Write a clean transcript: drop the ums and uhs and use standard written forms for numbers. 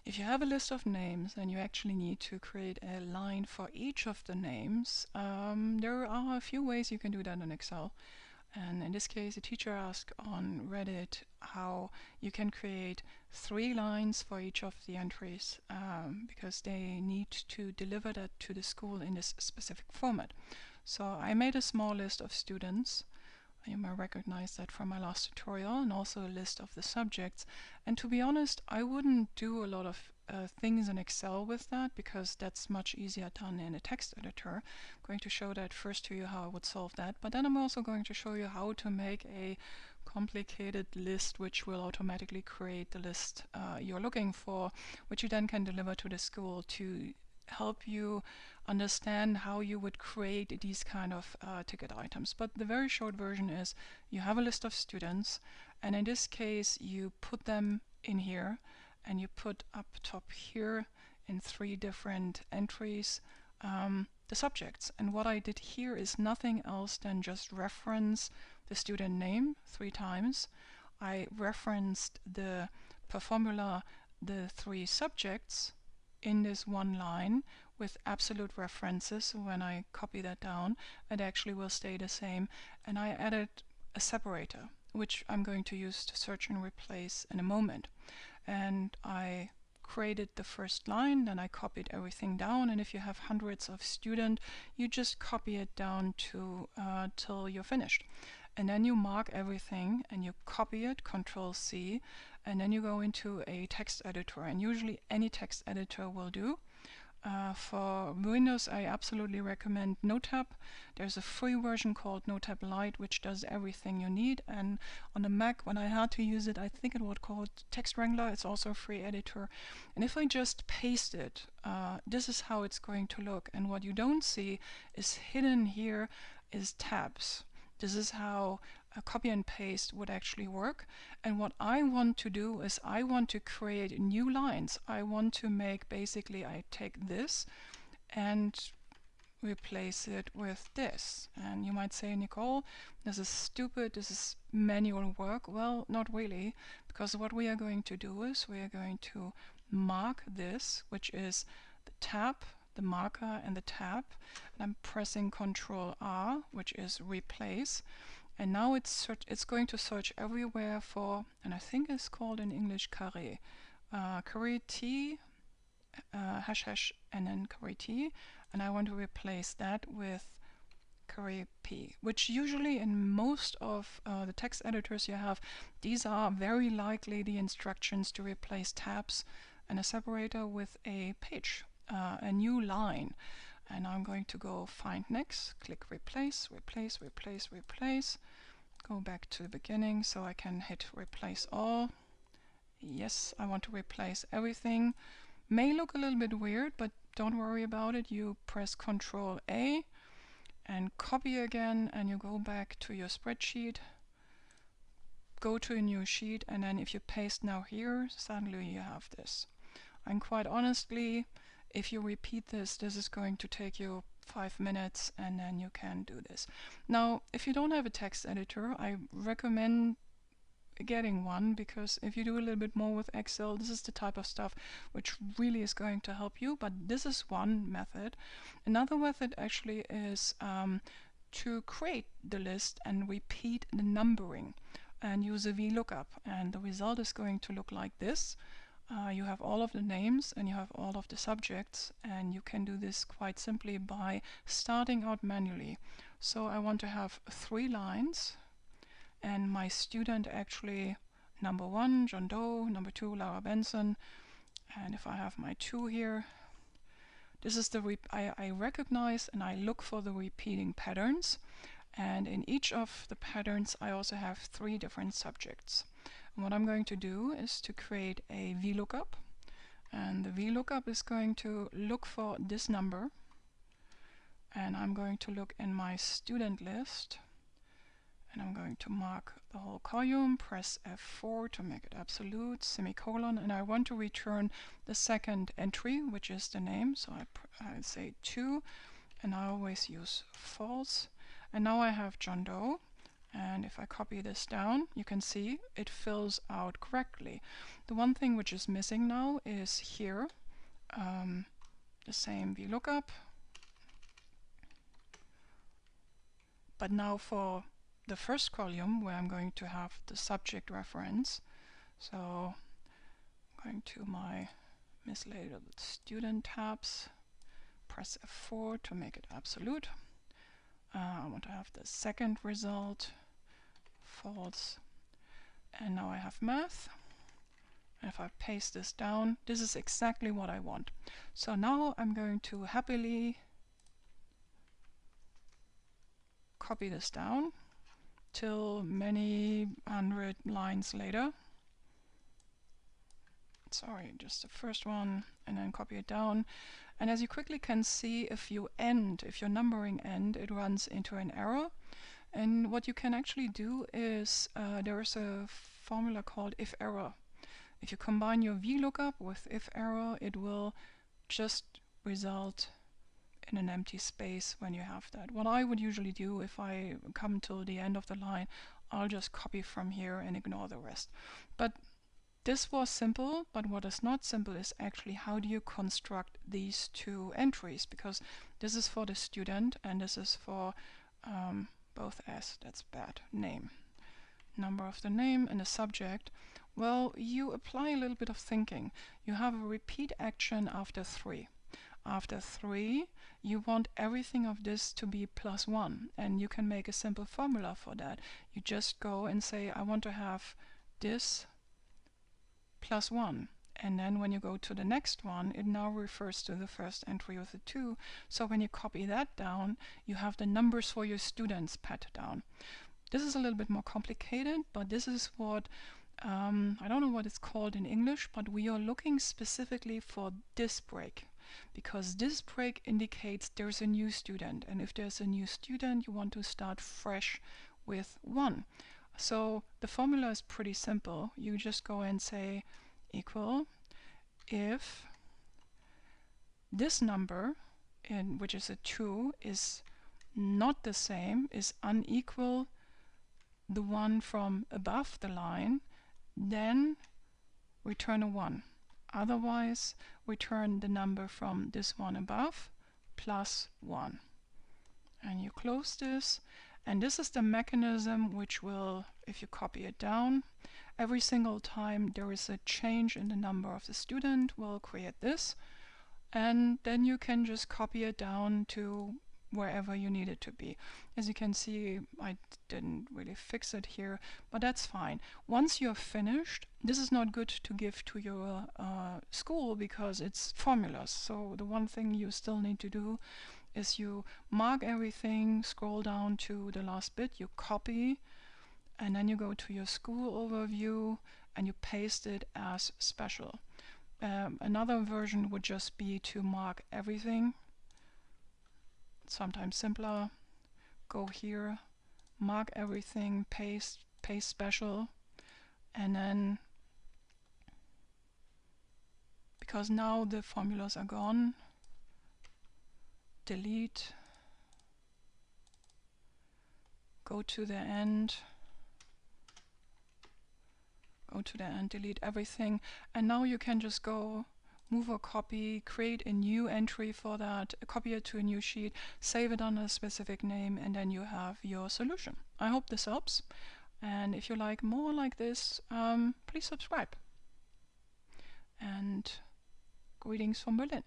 if you have a list of names, then you actually need to create a line for each of the names. There are a few ways you can do that in Excel. And in this case, a teacher asked on Reddit how you can create 3 lines for each of the entries because they need to deliver that to the school in this specific format. So I made a small list of students. You may recognize that from my last tutorial, and also a list of the subjects. And to be honest, I wouldn't do a lot of things in Excel with that, because that's much easier done in a text editor. I'm going to show that first to you how I would solve that, but then I'm also going to show you how to make a complicated list which will automatically create the list you're looking for, which you then can deliver to the school to help you understand how you would create these kind of ticket items. But the very short version is you have a list of students, and in this case you put them in here, and you put up top here in 3 different entries the subjects. And what I did here is nothing else than just reference the student name 3 times. I referenced per formula the 3 subjects in this one line with absolute references. So when I copy that down, it actually will stay the same. And I added a separator, which I'm going to use to search and replace in a moment. And I created the first line, then I copied everything down, and if you have hundreds of students, you just copy it down to till you're finished. And then you mark everything and you copy it, Control C, and then you go into a text editor, and usually any text editor will do. For Windows, I absolutely recommend Notetab. There's a free version called Notetab Lite, which does everything you need. And on the Mac, when I had to use it, I think it was called Text Wrangler. It's also a free editor. And if I just paste it, this is how it's going to look. And what you don't see is hidden here is tabs. This is how a copy and paste would actually work. And what I want to do is I want to create new lines. I want to make, basically, I take this and replace it with this. And you might say, Nicole, this is stupid, this is manual work. Well, not really, because what we are going to do is we are going to mark this, which is the tab, the marker, and the tab. And I'm pressing Control R, which is replace. And now it's going to search everywhere for, and I think it's called in English 𝗥𝗘𝗗𝗚, 𝗥𝗘𝗃 T, ## and then 𝗥𝗘𝗃 T, and I want to replace that with 𝗥𝗃 P, which usually in most of the text editors you have, these are very likely the instructions to replace tabs and a separator with a page, a new line. And I'm going to go find next, click replace, replace, replace, replace, go back to the beginning so I can hit replace all. Yes, I want to replace everything. May look a little bit weird, but don't worry about it. You press Control A and copy again, and you go back to your spreadsheet, go to a new sheet, and then if you paste now here, suddenly you have this. And quite honestly, if you repeat this, this is going to take you 5 minutes, and then you can do this. Now, if you don't have a text editor, I recommend getting one, because if you do a little bit more with Excel, this is the type of stuff which really is going to help you. But this is one method. Another method actually is to create the list and repeat the numbering and use a Vlookup, and the result is going to look like this. You have all of the names and you have all of the subjects, and you can do this quite simply by starting out manually. So I want to have 3 lines, and my student actually, number 1, John Doe, number 2, Laura Benson, and if I have my 2 here, this is the I recognize and I look for the repeating patterns, and in each of the patterns I also have 3 different subjects. What I'm going to do is to create a Vlookup, and the Vlookup is going to look for this number, and I'm going to look in my student list, and I'm going to mark the whole column, press F4 to make it absolute, semicolon, and I want to return the second entry, which is the name, so I say 2, and I always use false. And now I have John Doe, And if I copy this down, you can see it fills out correctly. The one thing which is missing now is here, the same VLOOKUP. But now for the first column, where I'm going to have the subject reference, so I'm going to my mislabeled student tabs, press F4 to make it absolute. I want to have the second result, false, and now I have math. And if I paste this down, this is exactly what I want. So now I'm going to happily copy this down till many hundred lines later. Sorry, just the first one, and then copy it down. And as you quickly can see, if your numbering end, it runs into an error. And what you can actually do is there's a formula called if error. If you combine your VLOOKUP with if error, it will just result in an empty space when you have that. What I would usually do if I come to the end of the line, I'll just copy from here and ignore the rest. But this was simple, but what is not simple is actually how do you construct these two entries, because this is for the student and this is for both S, that's bad, name. Number of the name and the subject. Well, you apply a little bit of thinking. You have a repeat action after 3. After 3, you want everything of this to be +1, and you can make a simple formula for that. You just go and say, I want to have this +1. And then when you go to the next one, it now refers to the first entry with the 2. So when you copy that down, you have the numbers for your students pat down. This is a little bit more complicated, but this is what I don't know what it's called in English, but we are looking specifically for this break, because this break indicates there's a new student, and if there's a new student, you want to start fresh with 1. So the formula is pretty simple. You just go and say equal if this number, which is a 2, is not the same, is unequal the one from above the line, then return a 1. Otherwise, return the number from this one above +1. And you close this, and this is the mechanism which will, if you copy it down, every single time there is a change in the number of the student, will create this, and then you can just copy it down to wherever you need it to be. As you can see, I didn't really fix it here, but that's fine. Once you're finished, this is not good to give to your school because it's formulas. So the one thing you still need to do is you mark everything, scroll down to the last bit, you copy, and then you go to your school overview and you paste it as special. Another version would just be to mark everything. Sometimes simpler. Go here, mark everything, paste special, and then, because now the formulas are gone, delete, go to the end, delete everything, and now you can just go move or copy, create a new entry for that, copy it to a new sheet, save it under a specific name, and then you have your solution. I hope this helps, and if you like more like this, please subscribe. And greetings from Berlin.